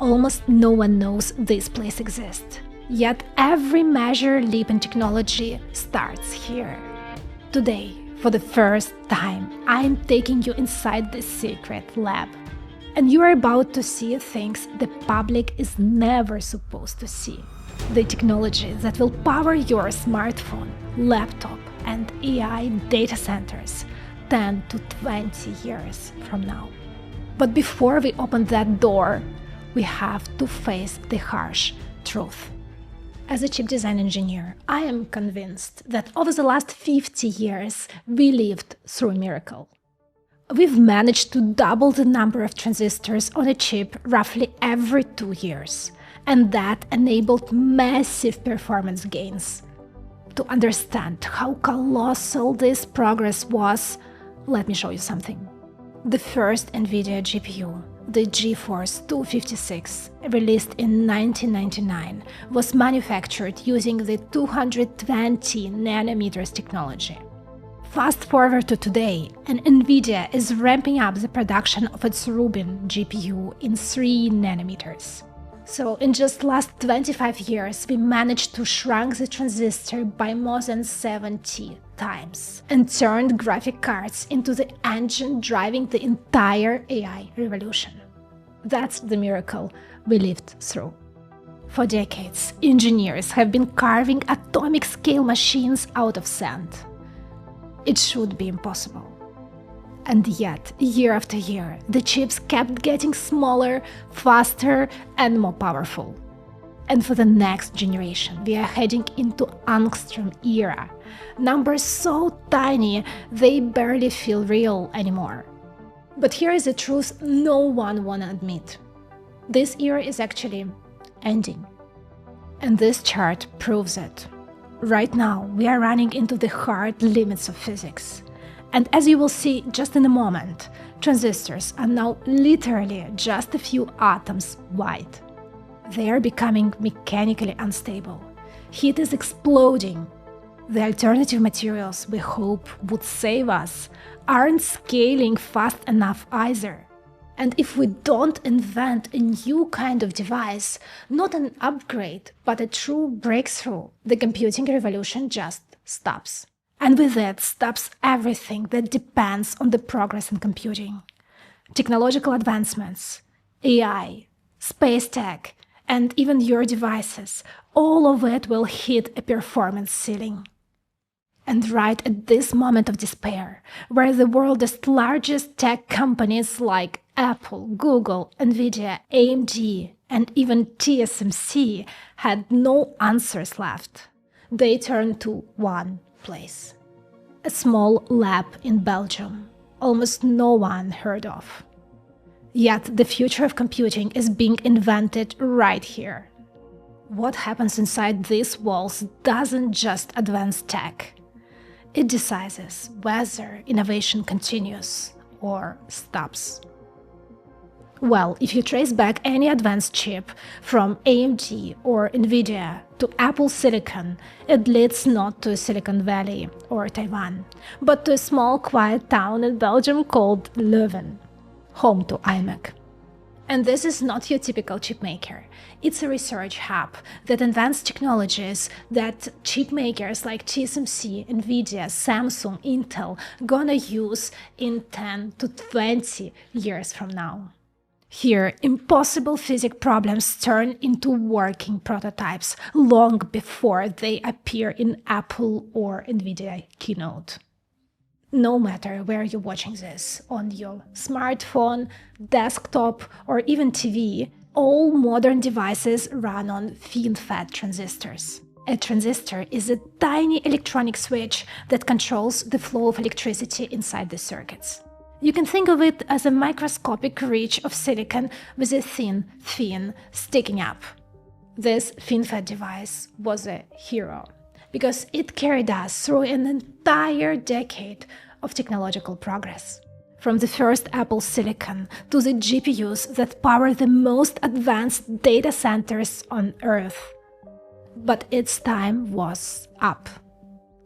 Almost no one knows this place exists. Yet every major leap in technology starts here. Today, for the first time, I am taking you inside this secret lab. And you are about to see things the public is never supposed to see. The technology that will power your smartphone, laptop, and AI data centers 10 to 20 years from now. But before we open that door, we have to face the harsh truth. As a chip design engineer, I am convinced that over the last 50 years, we lived through a miracle. We've managed to double the number of transistors on a chip roughly every 2 years, and that enabled massive performance gains. To understand how colossal this progress was, let me show you something. The first NVIDIA GPU, the GeForce 256, released in 1999, was manufactured using the 220 nanometers technology. Fast forward to today, and NVIDIA is ramping up the production of its Rubin GPU in 3 nanometers. So in just last 25 years, we managed to shrink the transistor by more than 70 times and turned graphic cards into the engine driving the entire AI revolution. That's the miracle we lived through. For decades, engineers have been carving atomic-scale machines out of sand. It should be impossible. And yet, year after year, the chips kept getting smaller, faster, and more powerful. And for the next generation, we are heading into angstrom era. Numbers so tiny, they barely feel real anymore. But here is the truth no one wanna admit. This era is actually ending. And this chart proves it. Right now, we are running into the hard limits of physics. And as you will see just in a moment, transistors are now literally just a few atoms wide. They are becoming mechanically unstable. Heat is exploding. The alternative materials we hope would save us aren't scaling fast enough either. And if we don't invent a new kind of device, not an upgrade, but a true breakthrough, the computing revolution just stops. And with it stops everything that depends on the progress in computing. Technological advancements, AI, space tech, and even your devices, all of it will hit a performance ceiling. And right at this moment of despair, where the world's largest tech companies like Apple, Google, NVIDIA, AMD, and even TSMC had no answers left, they turned to one place. A small lab in Belgium, almost no one heard of. Yet the future of computing is being invented right here. What happens inside these walls doesn't just advance tech. It decides whether innovation continues or stops. Well, if you trace back any advanced chip from AMD or NVIDIA to Apple Silicon, it leads not to Silicon Valley or Taiwan, but to a small quiet town in Belgium called Leuven, home to Imec. And this is not your typical chip maker. It's a research hub that invents technologies that chip makers like TSMC, NVIDIA, Samsung, Intel gonna use in 10 to 20 years from now. Here, impossible physics problems turn into working prototypes long before they appear in Apple or NVIDIA keynote. No matter where you're watching this, on your smartphone, desktop, or even TV, all modern devices run on FinFET transistors. A transistor is a tiny electronic switch that controls the flow of electricity inside the circuits. You can think of it as a microscopic ridge of silicon with a thin fin sticking up. This FinFET device was a hero because it carried us through an entire decade of technological progress. From the first Apple Silicon to the GPUs that power the most advanced data centers on Earth. But its time was up.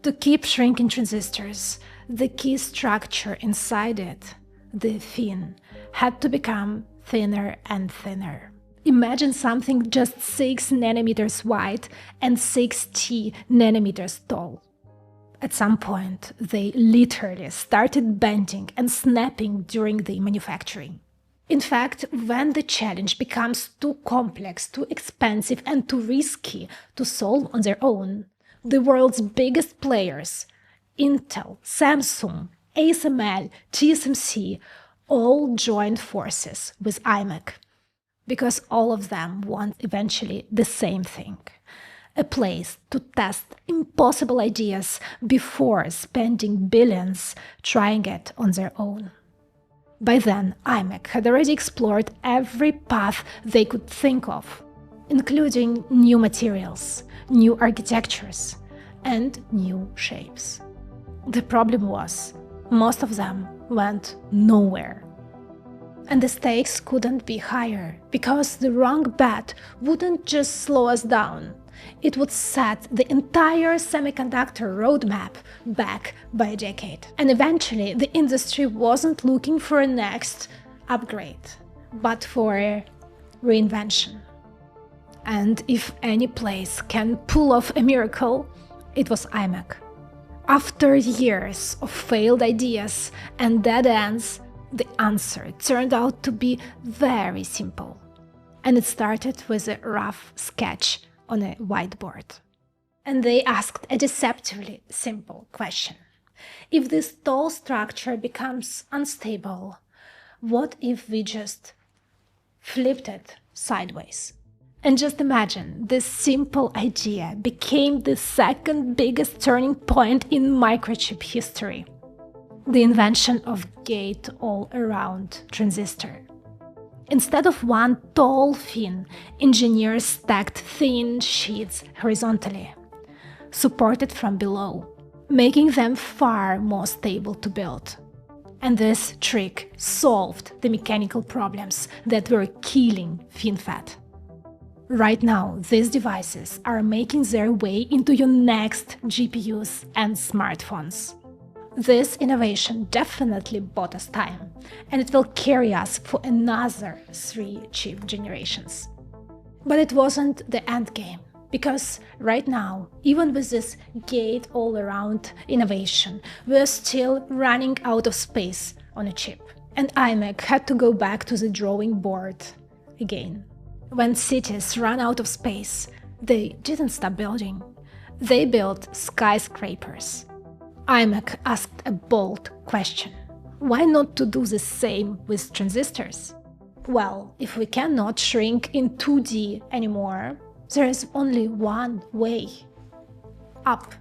To keep shrinking transistors, the key structure inside it, the fin, had to become thinner and thinner. Imagine something just 6 nanometers wide and 60 nanometers tall. At some point, they literally started bending and snapping during the manufacturing. In fact, when the challenge becomes too complex, too expensive, and too risky to solve on their own, the world's biggest players, Intel, Samsung, ASML, TSMC, all joined forces with Imec, because all of them want eventually the same thing: a place to test impossible ideas before spending billions trying it on their own. By then, Imec had already explored every path they could think of, including new materials, new architectures, and new shapes. The problem was, most of them went nowhere. And the stakes couldn't be higher, because the wrong bet wouldn't just slow us down, it would set the entire semiconductor roadmap back by a decade. And eventually, the industry wasn't looking for a next upgrade, but for a reinvention. And if any place can pull off a miracle, it was Imec. After years of failed ideas and dead ends, the answer turned out to be very simple. And it started with a rough sketch on a whiteboard. And they asked a deceptively simple question. If this tall structure becomes unstable, what if we just flipped it sideways? And just imagine, this simple idea became the second biggest turning point in microchip history: the invention of gate-all-around transistor. Instead of one tall fin, engineers stacked thin sheets horizontally, supported from below, making them far more stable to build. And this trick solved the mechanical problems that were killing FinFET. Right now, these devices are making their way into your next GPUs and smartphones. This innovation definitely bought us time, and it will carry us for another 3 chip generations. But it wasn't the end game, because right now, even with this gate-all-around innovation, we're still running out of space on a chip. And Imec had to go back to the drawing board again. When cities ran out of space, they didn't stop building. They built skyscrapers. Imec asked a bold question: why not to do the same with transistors? Well, if we cannot shrink in 2D anymore, there is only one way: up.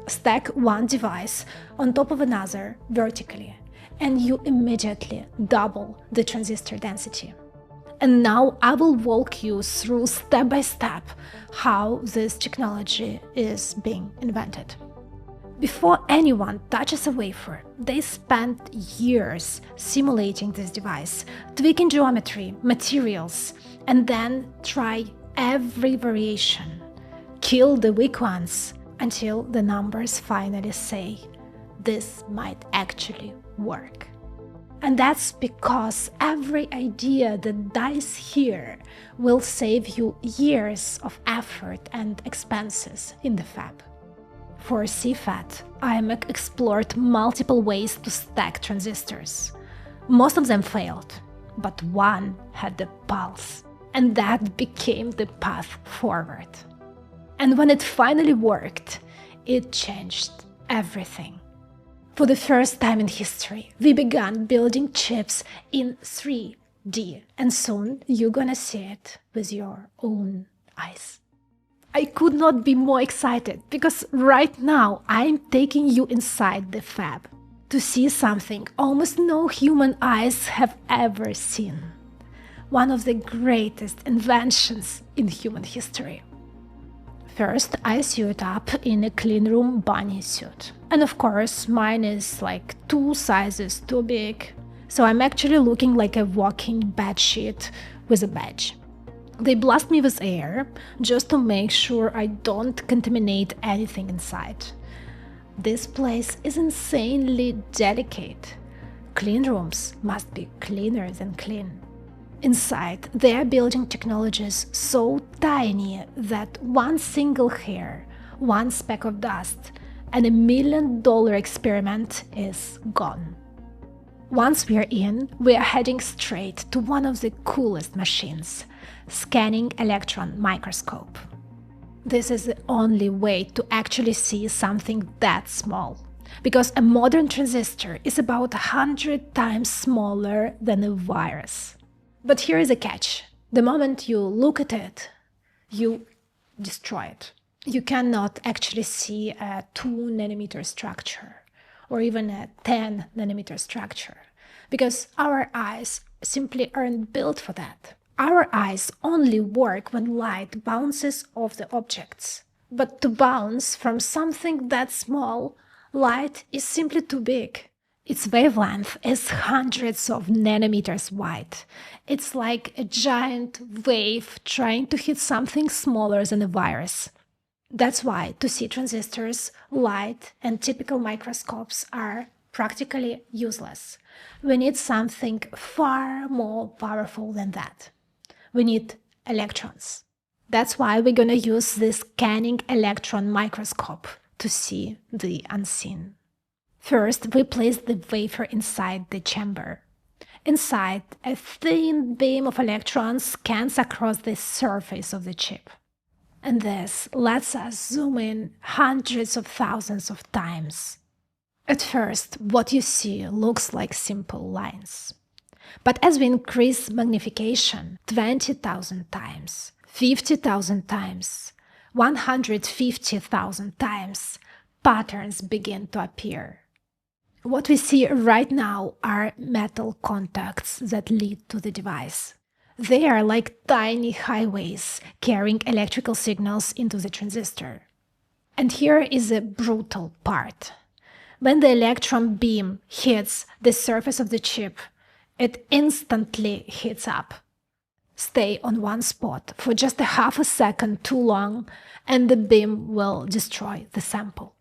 Stack one device on top of another vertically, and you immediately double the transistor density. And now I will walk you through step by step how this technology is being invented. Before anyone touches a wafer, they spend years simulating this device, tweaking geometry, materials, and then try every variation, kill the weak ones, until the numbers finally say, this might actually work. And that's because every idea that dies here will save you years of effort and expenses in the fab. For CFET, Imec explored multiple ways to stack transistors. Most of them failed, but one had the pulse, and that became the path forward. And when it finally worked, it changed everything. For the first time in history, we began building chips in 3D, and soon you're gonna see it with your own eyes. I could not be more excited, because right now I'm taking you inside the fab to see something almost no human eyes have ever seen. One of the greatest inventions in human history. First, I suit up in a cleanroom bunny suit. And of course, mine is like 2 sizes too big. So I'm actually looking like a walking bedsheet with a badge. They blast me with air just to make sure I don't contaminate anything inside. This place is insanely delicate. Clean rooms must be cleaner than clean. Inside, they are building technologies so tiny that one single hair, one speck of dust, and $1 million experiment is gone. Once we are in, we are heading straight to one of the coolest machines, scanning electron microscope. This is the only way to actually see something that small, because a modern transistor is about 100 times smaller than a virus. But here is a catch. The moment you look at it, you destroy it. You cannot actually see a 2 nanometer structure or even a 10 nanometer structure, because our eyes simply aren't built for that. Our eyes only work when light bounces off the objects. But to bounce from something that small, light is simply too big. Its wavelength is hundreds of nanometers wide. It's like a giant wave trying to hit something smaller than a virus. That's why to see transistors, light, and typical microscopes are practically useless. We need something far more powerful than that. We need electrons. That's why we're gonna use this scanning electron microscope to see the unseen. First, we place the wafer inside the chamber. Inside, a thin beam of electrons scans across the surface of the chip. And this lets us zoom in hundreds of thousands of times. At first, what you see looks like simple lines. But as we increase magnification 20,000 times, 50,000 times, 150,000 times, patterns begin to appear. What we see right now are metal contacts that lead to the device. They are like tiny highways carrying electrical signals into the transistor. And here is a brutal part. When the electron beam hits the surface of the chip, it instantly heats up. Stay on one spot for just a half a second too long, and the beam will destroy the sample.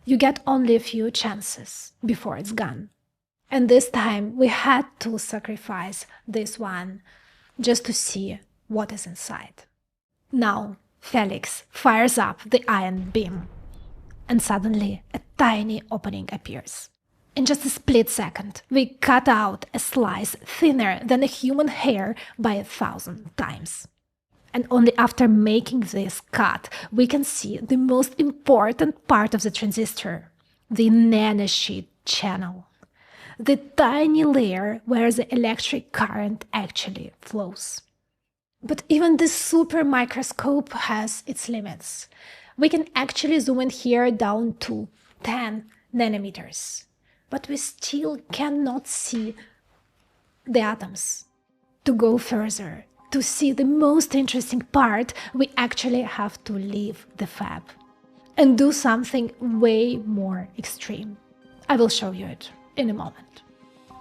You get only a few chances before it's gone. And this time we had to sacrifice this one just to see what is inside. Now Felix fires up the ion beam, and suddenly a tiny opening appears. In just a split second, we cut out a slice thinner than a human hair by 1,000 times. And only after making this cut, we can see the most important part of the transistor, the nanosheet channel, the tiny layer where the electric current actually flows. But even this super microscope has its limits. We can actually zoom in here down to 10 nanometers. But we still cannot see the atoms. To go further, to see the most interesting part, we actually have to leave the fab and do something way more extreme. I will show you it in a moment.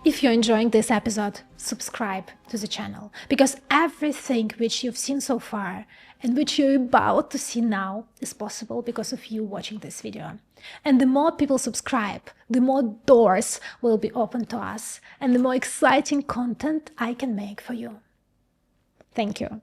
If you're enjoying this episode, subscribe to the channel, because everything which you've seen so far and which you're about to see now is possible because of you watching this video. And the more people subscribe, the more doors will be open to us and the more exciting content I can make for you. Thank you.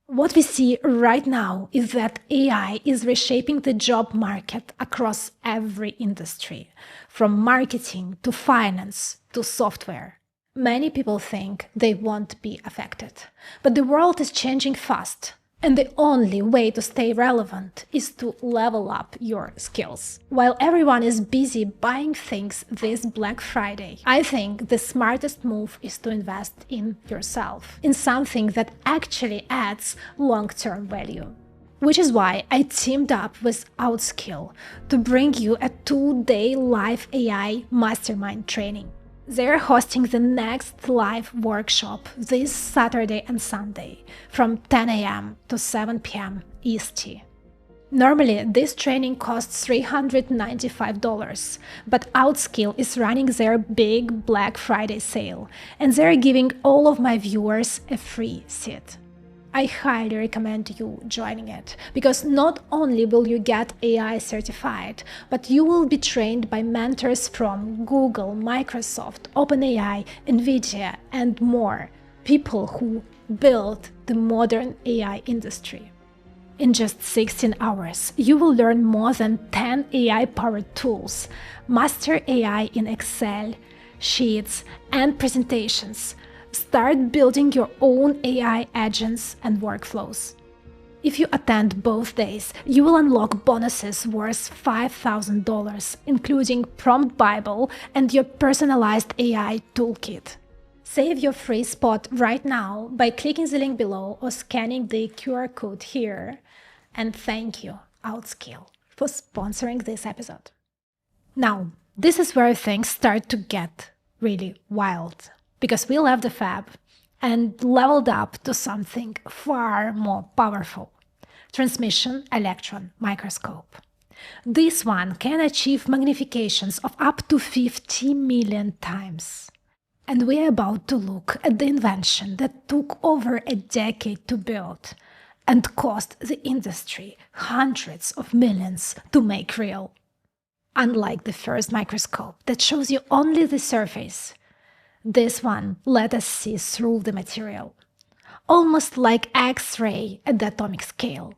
What we see right now is that AI is reshaping the job market across every industry, from marketing to finance to software. Many people think they won't be affected, but the world is changing fast. And the only way to stay relevant is to level up your skills. While everyone is busy buying things this Black Friday, I think the smartest move is to invest in yourself, in something that actually adds long-term value. Which is why I teamed up with Outskill to bring you a 2-day live AI mastermind training. They're hosting the next live workshop this Saturday and Sunday from 10 a.m. to 7 p.m. EST. Normally, this training costs $395, but Outskill is running their big Black Friday sale, and they're giving all of my viewers a free seat. I highly recommend you joining it, because not only will you get AI certified, but you will be trained by mentors from Google, Microsoft, OpenAI, Nvidia, and more. people who built the modern AI industry. In just 16 hours, you will learn more than 10 AI-powered tools, master AI in Excel, Sheets, and presentations, start building your own AI agents and workflows. If you attend both days, you will unlock bonuses worth $5,000, including Prompt Bible and your personalized AI toolkit. Save your free spot right now by clicking the link below or scanning the QR code here. And thank you, Outscale, for sponsoring this episode. Now, this is where things start to get really wild, because we left the fab and leveled up to something far more powerful: transmission electron microscope. This one can achieve magnifications of up to 50 million times. And we're about to look at the invention that took over a decade to build and cost the industry hundreds of millions to make real. Unlike the first microscope that shows you only the surface, this one let us see through the material, almost like X-ray at the atomic scale.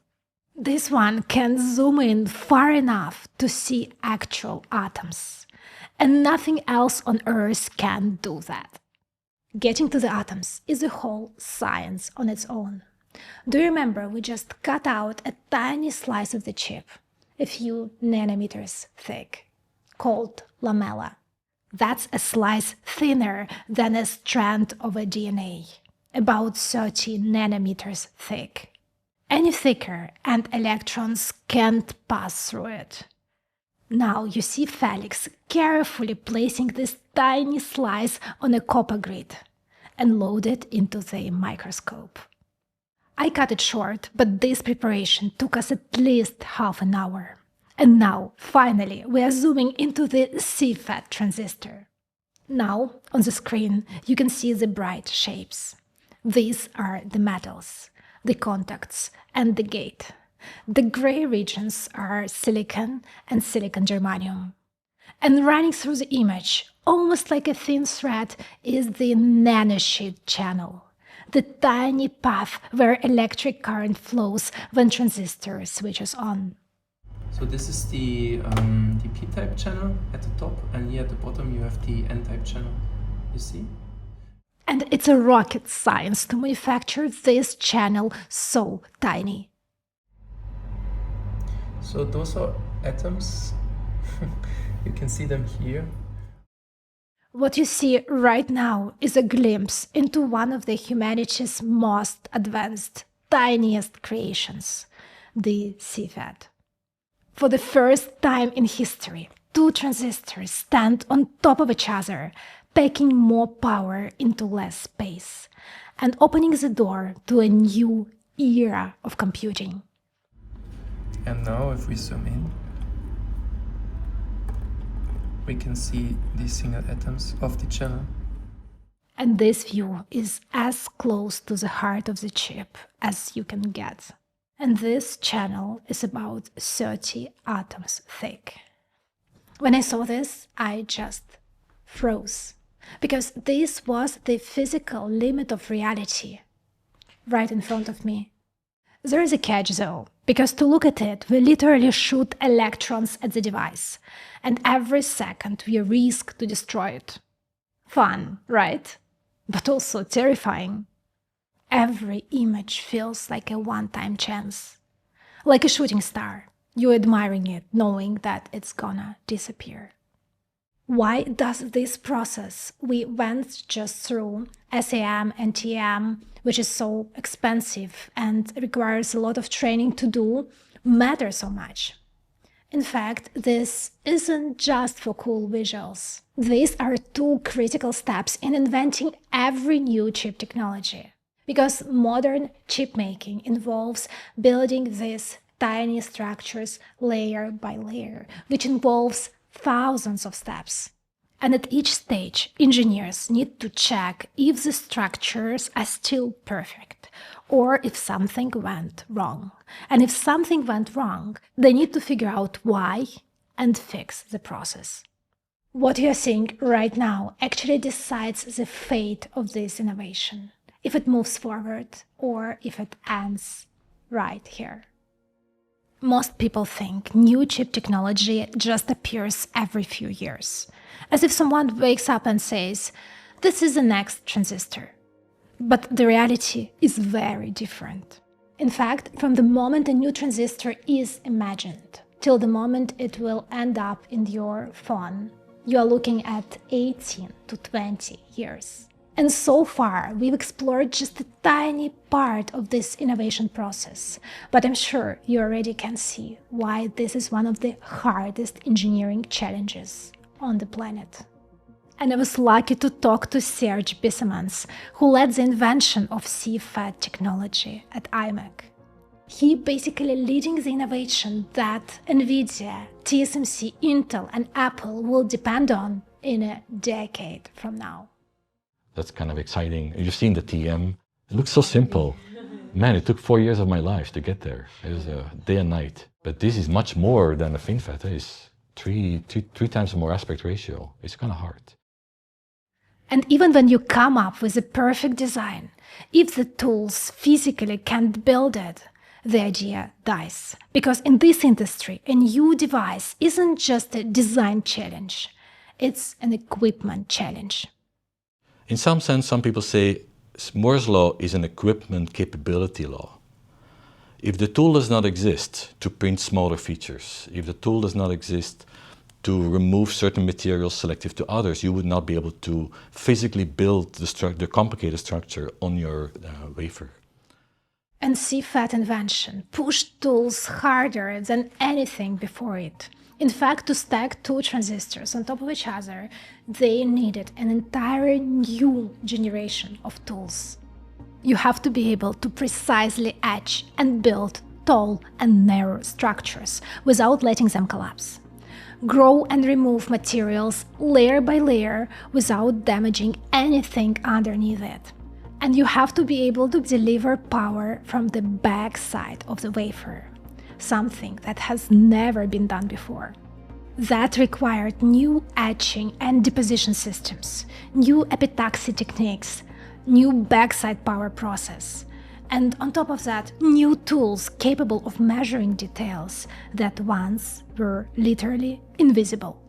This one can zoom in far enough to see actual atoms, and nothing else on Earth can do that. Getting to the atoms is a whole science on its own. Do you remember we just cut out a tiny slice of the chip, a few nanometers thick, called lamella? That's a slice thinner than a strand of a DNA, about 30 nanometers thick. Any thicker and electrons can't pass through it. Now you see Felix carefully placing this tiny slice on a copper grid and load it into the microscope. I cut it short, but this preparation took us at least half an hour. And now, finally, we are zooming into the CFET transistor. Now, on the screen, you can see the bright shapes. These are the metals, the contacts, and the gate. The gray regions are silicon and silicon germanium. And running through the image, almost like a thin thread, is the nanosheet channel, the tiny path where electric current flows when transistor switches on. So this is the P-type channel at the top, and here at the bottom you have the N-type channel, you see? And it's a rocket science to manufacture this channel so tiny. So those are atoms, you can see them here. What you see right now is a glimpse into one of the humanity's most advanced, tiniest creations, the CFET. For the first time in history, two transistors stand on top of each other, packing more power into less space, and opening the door to a new era of computing. And now if we zoom in, we can see these single atoms of the channel. And this view is as close to the heart of the chip as you can get. And this channel is about 30 atoms thick. When I saw this, I just froze, because this was the physical limit of reality right in front of me. There is a catch though, because to look at it, we literally shoot electrons at the device, and every second we risk to destroy it. Fun, right? But also terrifying. Every image feels like a one-time chance. Like a shooting star, you're admiring it, knowing that it's gonna disappear. Why does this process we went just through, SAM and TM, which is so expensive and requires a lot of training to do, matter so much? In fact, this isn't just for cool visuals. These are two critical steps in inventing every new chip technology. Because modern chip making involves building these tiny structures layer by layer, which involves thousands of steps. And at each stage, engineers need to check if the structures are still perfect, or if something went wrong. And if something went wrong, they need to figure out why and fix the process. What you're seeing right now actually decides the fate of this innovation. if it moves forward or if it ends right here. Most people think new chip technology just appears every few years, as if someone wakes up and says, "This is the next transistor." But the reality is very different. In fact, from the moment a new transistor is imagined till the moment it will end up in your phone, you are looking at 18 to 20 years. And so far, we've explored just a tiny part of this innovation process, but I'm sure you already can see why this is one of the hardest engineering challenges on the planet. And I was lucky to talk to Serge, who led the invention of CFET technology at Imec. He basically leading the innovation that NVIDIA, TSMC, Intel, and Apple will depend on in a decade from now. That's kind of exciting. You've seen the TM. It looks so simple. Man, it took 4 years of my life to get there. It was a day and night. But this is much more than a FinFET. It's three times more aspect ratio. It's kind of hard. And even when you come up with a perfect design, if the tools physically can't build it, the idea dies. Because in this industry, a new device isn't just a design challenge, it's an equipment challenge. In some sense, some people say Moore's law is an equipment capability law. If the tool does not exist to print smaller features, if the tool does not exist to remove certain materials selective to others, you would not be able to physically build the complicated structure on your wafer. And CFET invention pushed tools harder than anything before it. In fact, to stack two transistors on top of each other, they needed an entire new generation of tools. You have to be able to precisely etch and build tall and narrow structures without letting them collapse. Grow and remove materials layer by layer without damaging anything underneath it. And you have to be able to deliver power from the back side of the wafer, something that has never been done before. That required new etching and deposition systems, new epitaxy techniques, new backside power process, and on top of that, new tools capable of measuring details that once were literally invisible.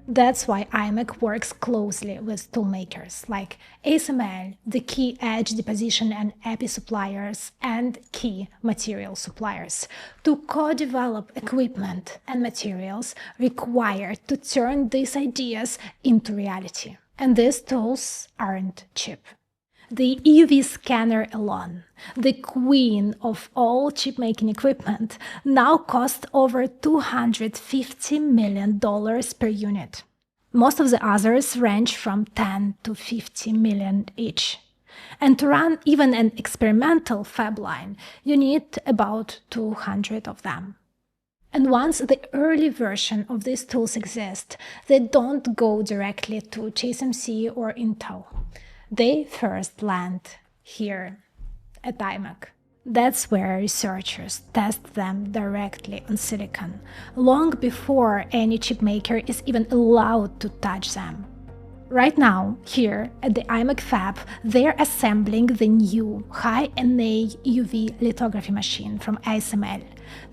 That's why Imec works closely with toolmakers like ASML, the key edge deposition and epi suppliers, and key material suppliers to co-develop equipment and materials required to turn these ideas into reality. And these tools aren't cheap. The EUV scanner alone, the queen of all chip-making equipment, now costs over $250 million per unit. Most of the others range from 10 to 50 million each. And to run even an experimental fab line, you need about 200 of them. And once the early version of these tools exist, they don't go directly to TSMC or Intel. They first land here at Imec. That's where researchers test them directly on silicon, long before any chip maker is even allowed to touch them. Right now, here at the Imec fab, they're assembling the new high-NA EUV lithography machine from ASML,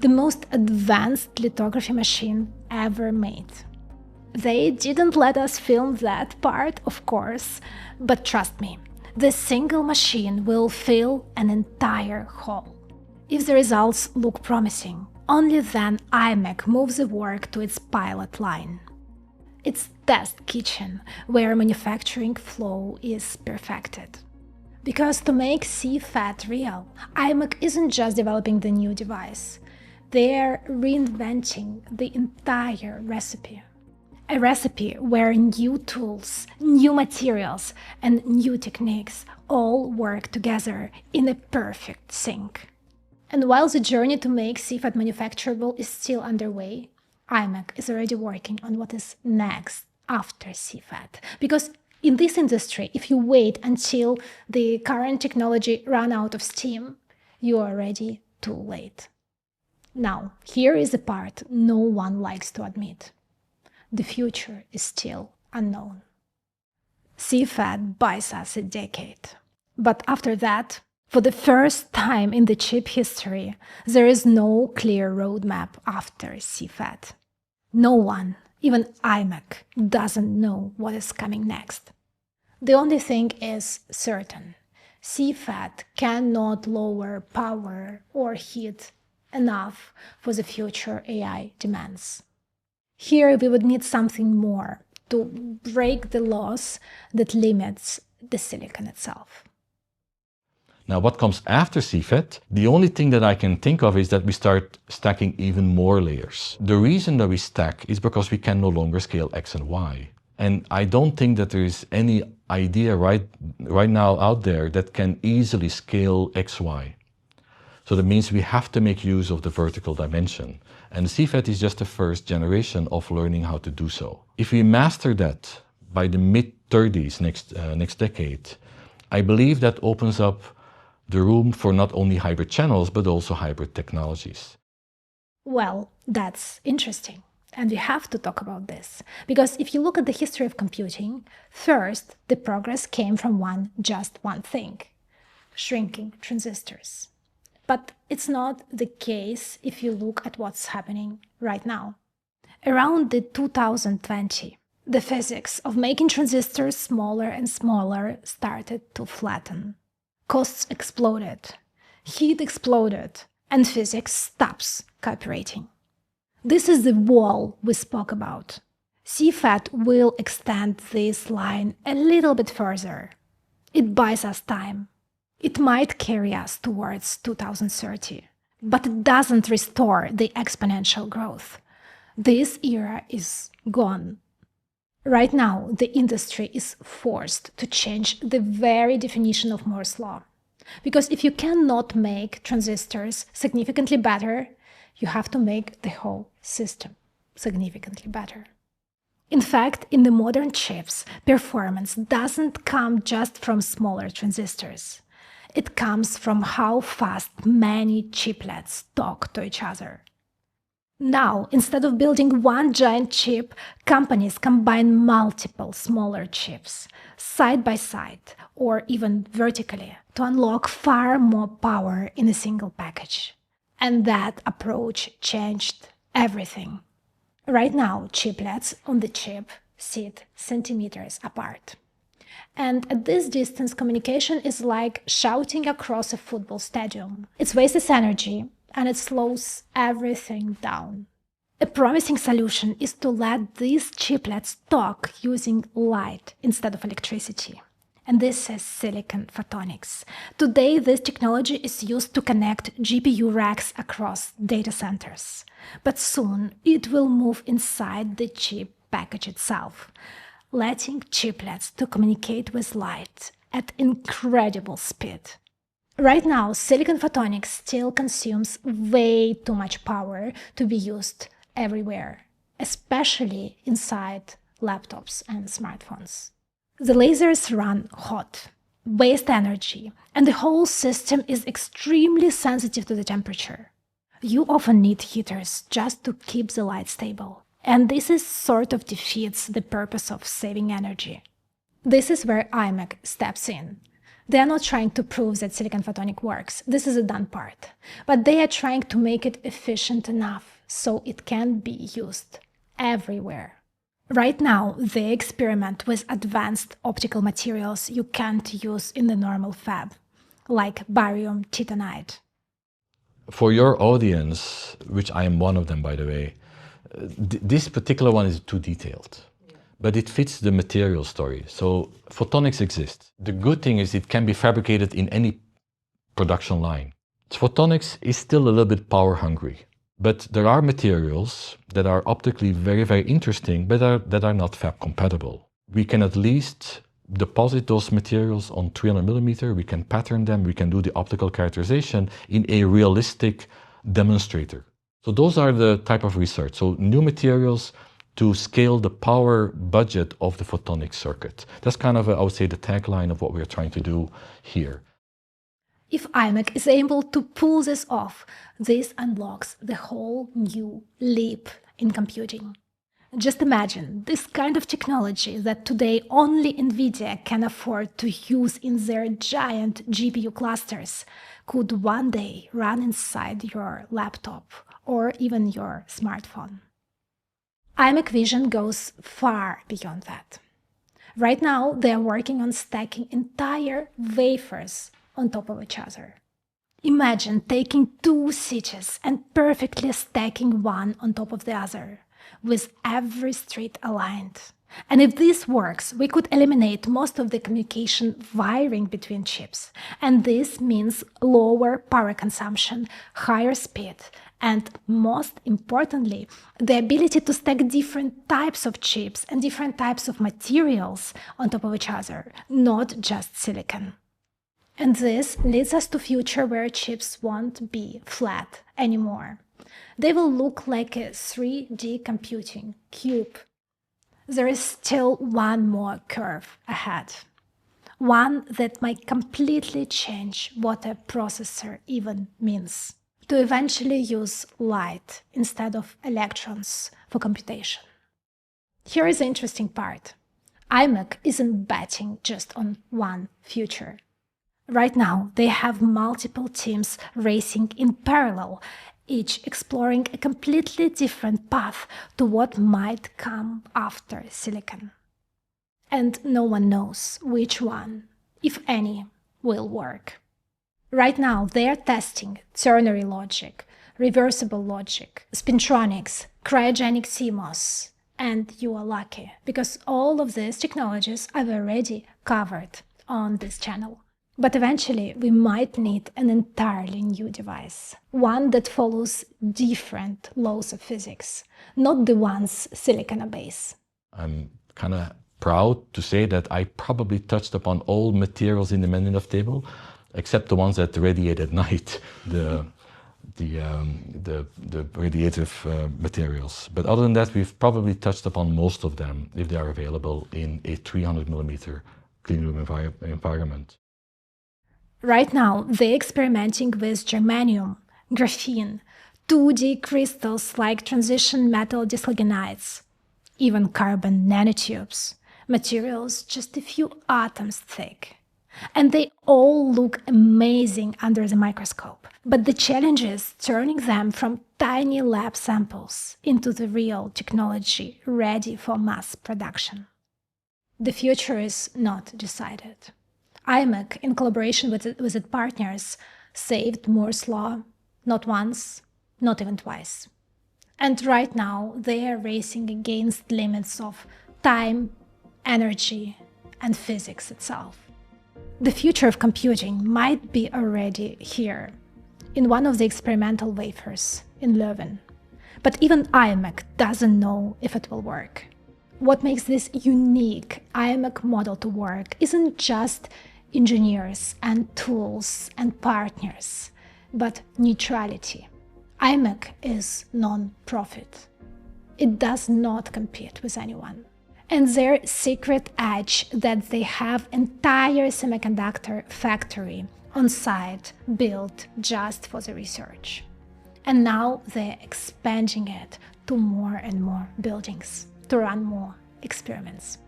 the most advanced lithography machine ever made. They didn't let us film that part, of course, but trust me, this single machine will fill an entire hall. If the results look promising, only then Imec moves the work to its pilot line. It's test kitchen where manufacturing flow is perfected. Because to make CFET real, Imec isn't just developing the new device, they're reinventing the entire recipe. A recipe where new tools, new materials, and new techniques all work together in a perfect sync. And while the journey to make CFET manufacturable is still underway, Imec is already working on what is next after CFET. Because in this industry, if you wait until the current technology runs out of steam, you are already too late. Now, here is the part no one likes to admit. The future is still unknown. CFET buys us a decade, But after that, for the first time in the chip history, there is no clear roadmap after CFET. No one, even Imec, doesn't know what is coming next. The only thing is certain. CFET cannot lower power or heat enough for the future AI demands. Here we would need something more to break the laws that limits the silicon itself. Now, what comes after CFET? The only thing that I can think of is that we start stacking even more layers. The reason that we stack is because we can no longer scale X and Y. And I don't think that there is any idea right now out there that can easily scale XY. So that means we have to make use of the vertical dimension. And CFET is just the first generation of learning how to do so. If we master that by the mid-30s next decade, I believe that opens up the room for not only hybrid channels, but also hybrid technologies. Well, that's interesting. And we have to talk about this, because if you look at the history of computing, first, the progress came from just one thing: shrinking transistors. But it's not the case if you look at what's happening right now. Around the 2020, the physics of making transistors smaller and smaller started to flatten. Costs exploded, heat exploded, and physics stops cooperating. This is the wall we spoke about. CFET will extend this line a little bit further. It buys us time. It might carry us towards 2030, but it doesn't restore the exponential growth. This era is gone. Right now, the industry is forced to change the very definition of Moore's law. Because if you cannot make transistors significantly better, you have to make the whole system significantly better. In fact, in the modern chips, performance doesn't come just from smaller transistors. It comes from how fast many chiplets talk to each other. Now, instead of building one giant chip, companies combine multiple smaller chips, side by side, or even vertically, to unlock far more power in a single package. And that approach changed everything. Right now, chiplets on the chip sit centimeters apart. And at this distance, communication is like shouting across a football stadium. It wastes energy and it slows everything down. A promising solution is to let these chiplets talk using light instead of electricity. And this is silicon photonics. Today, this technology is used to connect GPU racks across data centers. But soon, it will move inside the chip package itself, letting chiplets to communicate with light at incredible speed. Right now, silicon photonics still consumes way too much power to be used everywhere, especially inside laptops and smartphones. The lasers run hot, waste energy, and the whole system is extremely sensitive to the temperature. You often need heaters just to keep the light stable, and this sort of defeats the purpose of saving energy. This is where Imec steps in. They are not trying to prove that silicon photonics works. This is a done part. But they are trying to make it efficient enough so it can be used everywhere. Right now, they experiment with advanced optical materials you can't use in the normal fab, like barium titanide. For your audience, which I am one of them, by the way, this particular one is too detailed. But it fits the material story. So photonics exists. The good thing is it can be fabricated in any production line. Photonics is still a little bit power hungry. But there are materials that are optically very, very interesting, but that are not fab compatible. We can at least deposit those materials on 300 millimeter, we can pattern them, we can do the optical characterization in a realistic demonstrator. So those are the type of research. So new materials to scale the power budget of the photonic circuit. That's kind of, I would say, the tagline of what we're trying to do here. If Imec is able to pull this off, this unlocks the whole new leap in computing. Just imagine this kind of technology that today only NVIDIA can afford to use in their giant GPU clusters could one day run inside your laptop or even your smartphone. Imec Vision goes far beyond that. Right now, they are working on stacking entire wafers on top of each other. Imagine taking two cities and perfectly stacking one on top of the other, with every street aligned. And if this works, we could eliminate most of the communication wiring between chips. And this means lower power consumption, higher speed, and most importantly, the ability to stack different types of chips and different types of materials on top of each other, not just silicon. And this leads us to a future where chips won't be flat anymore. They will look like a 3D computing cube. There is still one more curve ahead. One that might completely change what a processor even means. To eventually use light instead of electrons for computation. Here is the interesting part. Imec isn't betting just on one future. Right now, they have multiple teams racing in parallel, each exploring a completely different path to what might come after silicon. And no one knows which one, if any, will work. Right now, they are testing ternary logic, reversible logic, spintronics, cryogenic CMOS, and you are lucky, because all of these technologies I've already covered on this channel. But eventually, we might need an entirely new device, one that follows different laws of physics, not the ones silicon obeys. I'm kind of proud to say that I probably touched upon all materials in the Mendeleev table, except the ones that radiate at night, the radiative materials. But other than that, we've probably touched upon most of them if they are available in a 300mm cleanroom environment. Right now, they're experimenting with germanium, graphene, 2D crystals like transition metal dishalogenide, even carbon nanotubes, materials just a few atoms thick. And they all look amazing under the microscope. But the challenge is turning them from tiny lab samples into the real technology ready for mass production. The future is not decided. Imec, in collaboration with its partners, saved Moore's law, not once, not even twice. And right now, they are racing against limits of time, energy, and physics itself. The future of computing might be already here, in one of the experimental wafers in Leuven. But even Imec doesn't know if it will work. What makes this unique Imec model to work isn't just engineers and tools and partners, but neutrality. Imec is non-profit. It does not compete with anyone. And their secret edge that they have entire semiconductor factory on site built just for the research. And now they're expanding it to more and more buildings to run more experiments.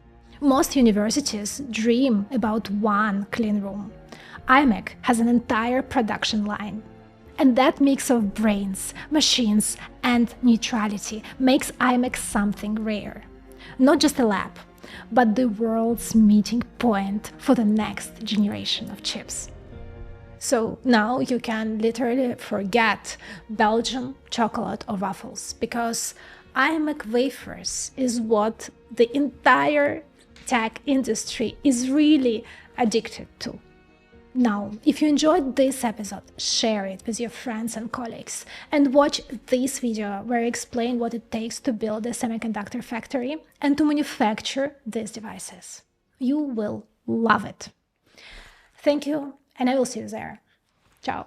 Most universities dream about one clean room. Imec has an entire production line. And that mix of brains, machines, and neutrality makes Imec something rare. Not just a lab, but the world's meeting point for the next generation of chips. So now you can literally forget Belgian chocolate or waffles, because Imec wafers is what the entire tech industry is really addicted to. Now, if you enjoyed this episode, share it with your friends and colleagues, and watch this video where I explain what it takes to build a semiconductor factory and to manufacture these devices. You will love it. Thank you, and I will see you there. Ciao.